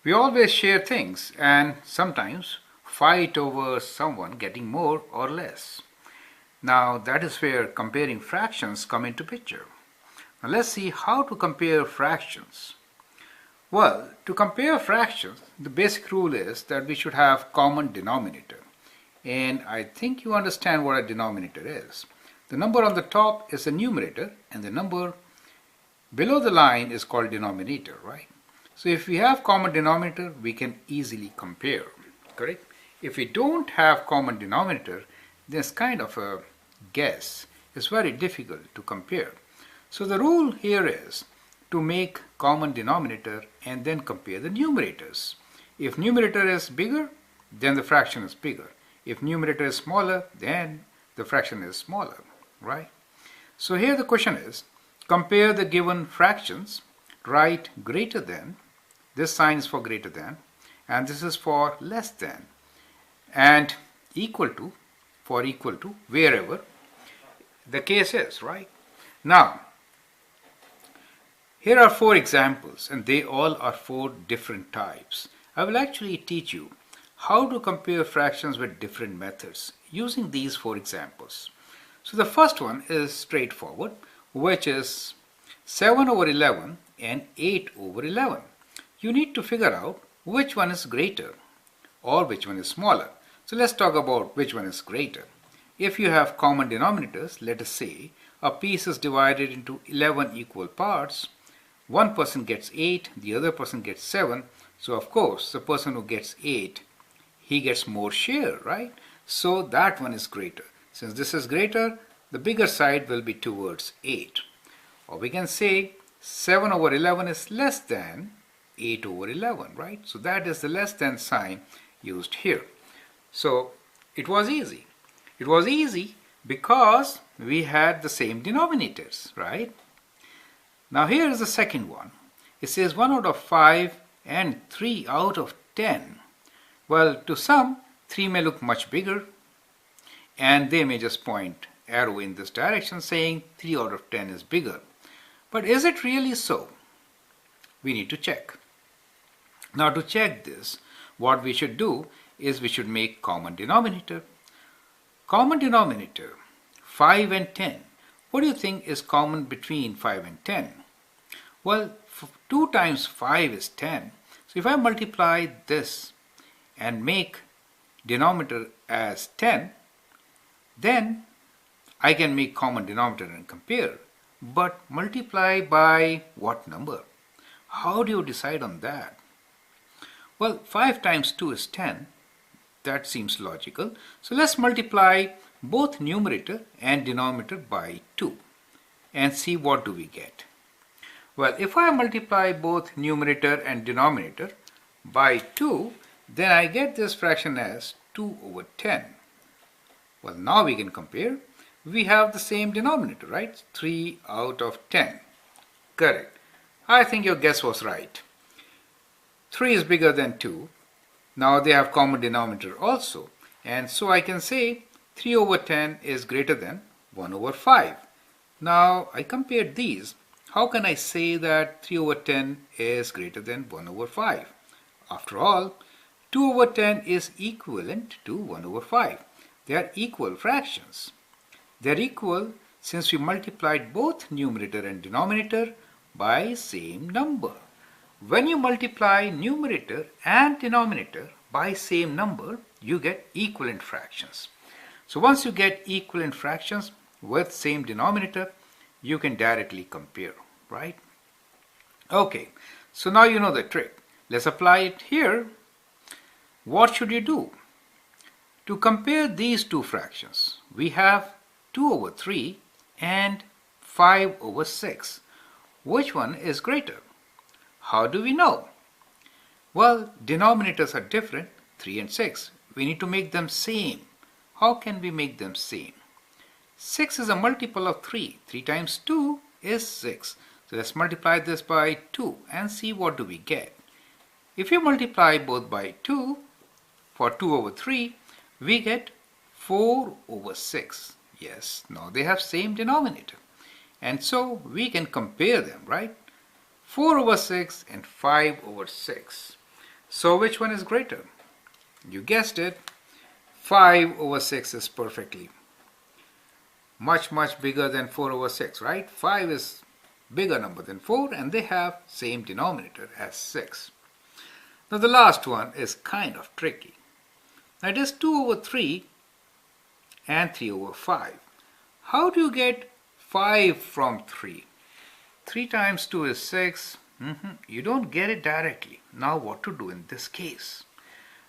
We always share things and sometimes fight over someone getting more or less. Now that is where comparing fractions come into picture. Now let's see how to compare fractions. Well, to compare fractions, the basic rule is that we should have common denominator. And I think you understand what a denominator is. The number on the top is the numerator and the number below the line is called denominator, right? So if we have common denominator, we can easily compare, correct? If we don't have common denominator, then it's kind of a guess. It's very difficult to compare. So the rule here is to make common denominator and then compare the numerators. If numerator is bigger, then the fraction is bigger. If numerator is smaller, then the fraction is smaller, right? So here the question is, compare the given fractions, write greater than, this sign is for greater than, and this is for less than, and equal to, for equal to, wherever the case is, right? Now, here are 4 examples and they all are 4 different types. I will actually teach you how to compare fractions with different methods using these 4 examples. So the first one is straightforward, which is 7 over 11 and 8 over 11. You need to figure out which one is greater or which one is smaller. So let's talk about which one is greater. If you have common denominators, let us say a piece is divided into 11 equal parts. One person gets 8, the other person gets 7. So of course, the person who gets 8, he gets more share, right? So that one is greater. Since this is greater, the bigger side will be towards 8. Or we can say 7 over 11 is less than 8 over 11, right? So that is the less than sign used here. So it was easy. It was easy because we had the same denominators, right? Now here is the second one. It says 1 out of 5 and 3 out of 10. Well, to some, 3 may look much bigger and they may just point arrow in this direction saying 3 out of 10 is bigger. But is it really so? We need to check. Now to check this, what we should do is we should make common denominator. Common denominator, 5 and 10. What do you think is common between 5 and 10? Well, 2 times 5 is 10. So if I multiply this and make denominator as 10, then I can make common denominator and compare. But multiply by what number? How do you decide on that? Well, 5 times 2 is 10. That seems logical. So let's multiply both numerator and denominator by 2 and see what do we get. Well, if I multiply both numerator and denominator by 2, then I get this fraction as 2 over 10. Well, now we can compare. We have the same denominator, right? 3 out of 10. Correct. I think your guess was right. 3 is bigger than 2. Now they have common denominator also. And so I can say 3 over 10 is greater than 1 over 5. Now I compared these. How can I say that 3 over 10 is greater than 1 over 5? After all, 2 over 10 is equivalent to 1 over 5. They are equal fractions. They are equal since we multiplied both numerator and denominator by same number. When you multiply numerator and denominator by same number, you get equivalent fractions. So once you get equivalent fractions with same denominator, you can directly compare, right? Okay, so now you know the trick. Let's apply it here. What should you do? To compare these two fractions, we have 2 over 3 and 5 over 6. Which one is greater? How do we know? Well, denominators are different, 3 and 6. We need to make them same. How can we make them same? 6 is a multiple of 3. 3 times 2 is 6. So let's multiply this by 2 and see what do we get. If you multiply both by 2, for 2 over 3, we get 4 over 6. Yes, now they have same denominator. And so we can compare them, right? 4 over 6 and 5 over 6. So which one is greater? You guessed it, 5 over 6 is perfectly much bigger than 4 over 6, right? 5 is bigger number than 4 and they have same denominator as 6. Now the last one is kind of tricky. Now it is 2 over 3 and 3 over 5. How do you get 5 from 3? 3 times 2 is 6. You don't get it directly. Now what to do in this case?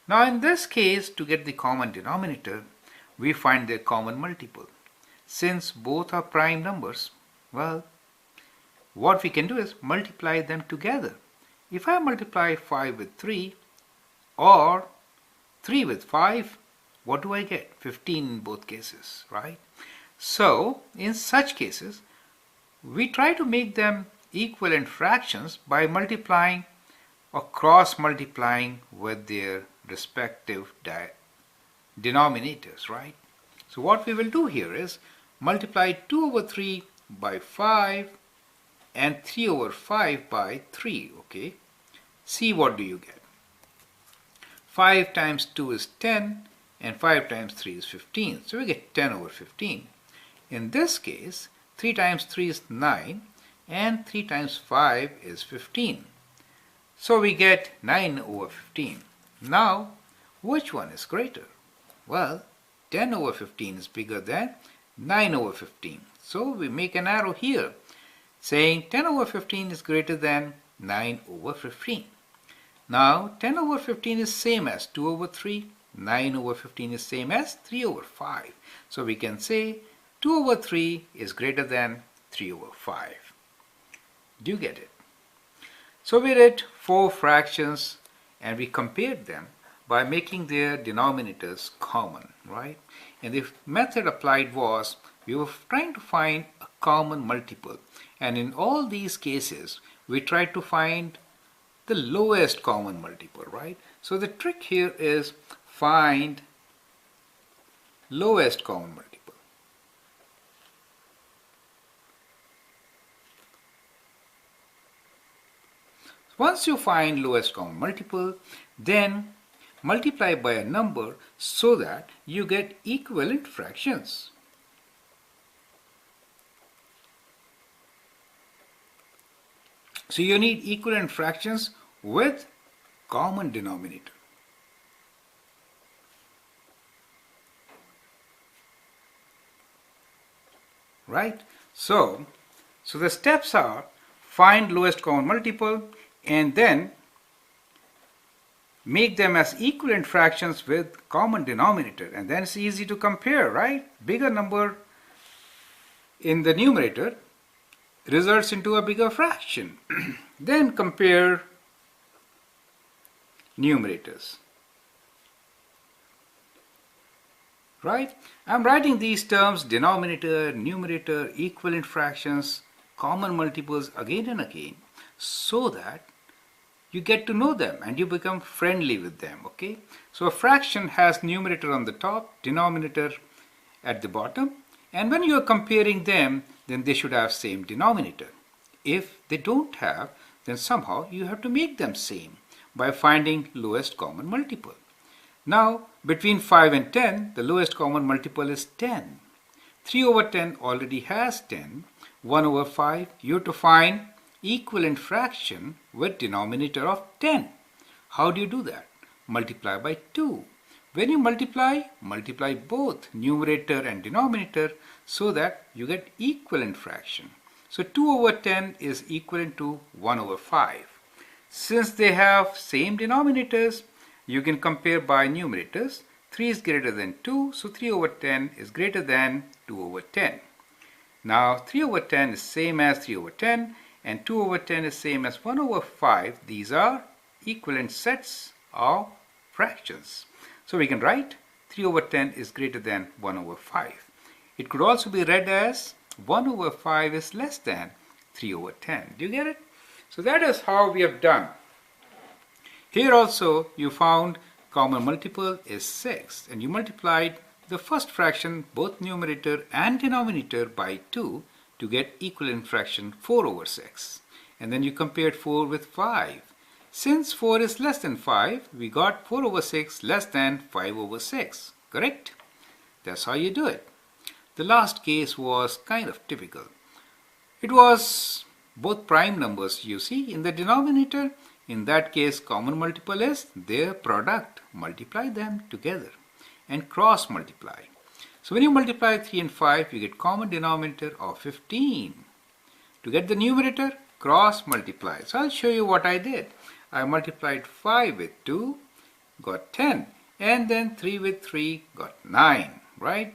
Now in this case, to get the common denominator, we find their common multiple. Since both are prime numbers, well, what we can do is multiply them together. If I multiply 5 with 3 or 3 with 5, what do I get? 15 in both cases, right? So in such cases, we try to make them equivalent fractions by multiplying or cross multiplying with their respective denominators, right? So what we will do here is multiply 2 over 3 by 5 and 3 over 5 by 3, okay? See what do you get. 5 times 2 is 10 and 5 times 3 is 15. So we get 10 over 15. In this case, 3 times 3 is 9 and 3 times 5 is 15. So we get 9 over 15. Now, which one is greater? Well, 10 over 15 is bigger than 9 over 15. So we make an arrow here saying 10 over 15 is greater than 9 over 15. Now 10 over 15 is same as 2 over 3. 9 over 15 is same as 3 over 5. So we can say 2 over 3 is greater than 3 over 5. Do you get it? So we did 4 fractions and we compared them by making their denominators common, right? And the method applied was we were trying to find a common multiple. And in all these cases, we tried to find the lowest common multiple, right? So the trick here is find lowest common multiple. Once you find lowest common multiple, then multiply by a number so that you get equivalent fractions. So you need equivalent fractions with common denominator. Right? So the steps are find lowest common multiple and then make them as equivalent fractions with common denominator, and then it's easy to compare, right? Bigger number in the numerator results into a bigger fraction. Then compare numerators. Right? I'm writing these terms denominator, numerator, equivalent fractions, common multiples again and again so that you get to know them and you become friendly with them, okay? So a fraction has numerator on the top, denominator at the bottom, and when you are comparing them, then they should have same denominator. If they don't have, then somehow you have to make them same by finding lowest common multiple. Now, between 5 and 10, the lowest common multiple is 10. 3 over 10 already has 10. 1 over 5, you have to find equivalent fraction with denominator of 10. How do you do that? Multiply by 2. When you multiply both numerator and denominator so that you get equivalent fraction. So 2 over 10 is equivalent to 1 over 5. Since they have same denominators, you can compare by numerators. 3 is greater than 2, so 3 over 10 is greater than 2 over 10. Now 3 over 10 is same as 3 over 10 and 2 over 10 is same as 1 over 5. These are equivalent sets of fractions. So we can write 3 over 10 is greater than 1 over 5. It could also be read as 1 over 5 is less than 3 over 10. Do you get it? So that is how we have done. Here also you found common multiple is 6 and you multiplied the first fraction, both numerator and denominator, by 2 to get equivalent fraction 4 over 6. And then you compared 4 with 5. Since 4 is less than 5, we got 4 over 6 less than 5 over 6. Correct? That's how you do it. The last case was kind of typical. It was both prime numbers, you see, in the denominator. In that case, common multiple is their product. Multiply them together and cross multiply. So when you multiply 3 and 5, you get common denominator of 15. To get the numerator, cross multiply. So I'll show you what I did. I multiplied 5 with 2, got 10, and then 3 with 3 got 9, right?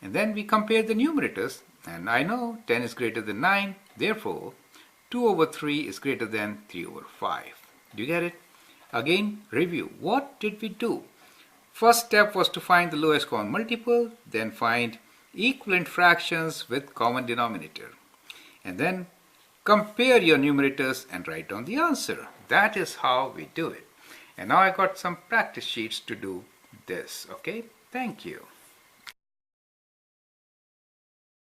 And then we compare the numerators, and I know 10 is greater than 9, therefore 2 over 3 is greater than 3 over 5. Do you get it? Again, review. What did we do? First step was to find the lowest common multiple, then find equivalent fractions with common denominator. And then compare your numerators and write down the answer. That is how we do it. And now I got some practice sheets to do this. Okay, thank you.